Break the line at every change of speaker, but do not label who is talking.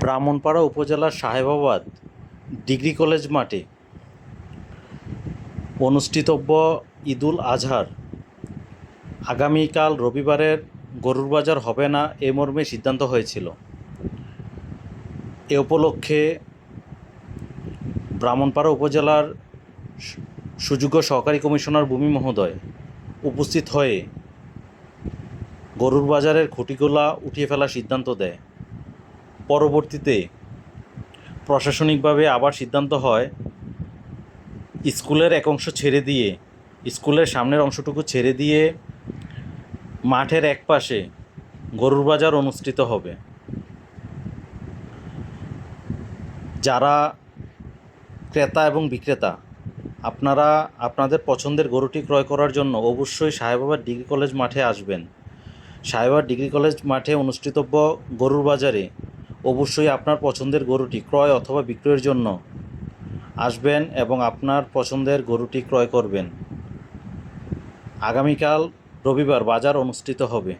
ব্রাহ্মণপাড়া উপজেলার Sahibabad degree college মাঠে অনুষ্ঠিতব্য ঈদুল আজহার আগামীকাল রবিবারের গরুর বাজার হবে না এ মর্মে সিদ্ধান্ত হয়েছিল। এ উপলক্ষে ব্রাহ্মণপাড়া উপজেলার সুযোগ্য সহকারী কমিশনার ভূমি মহোদয় উপস্থিত হয়ে গরুর বাজারের খুঁটিগুলা উঠিয়ে ফেলার সিদ্ধান্ত দেয়। পরবর্তীতে প্রশাসনিকভাবে আবার সিদ্ধান্ত হয় স্কুলের এক অংশ ছেড়ে দিয়ে, স্কুলের সামনের অংশটুকু ছেড়ে দিয়ে মাঠের এক পাশে গরুর বাজার অনুষ্ঠিত হবে। যারা ক্রেতা এবং বিক্রেতা আপনারা আপনাদের পছন্দের গরুটি ক্রয় করার জন্য অবশ্যই সাহেবাবাদ ডিগ্রি কলেজ মাঠে আসবেন। সাহেবাবাদ ডিগ্রি কলেজ মাঠে অনুষ্ঠিতব্য গরুর বাজারে অবশ্যই আপনার পছন্দের গরুটি ক্রয় অথবা বিক্রয়ের জন্য আসবেন এবং আপনার পছন্দের গরুটি ক্রয় করবেন। আগামীকাল রবিবার বাজার অনুষ্ঠিত হবে।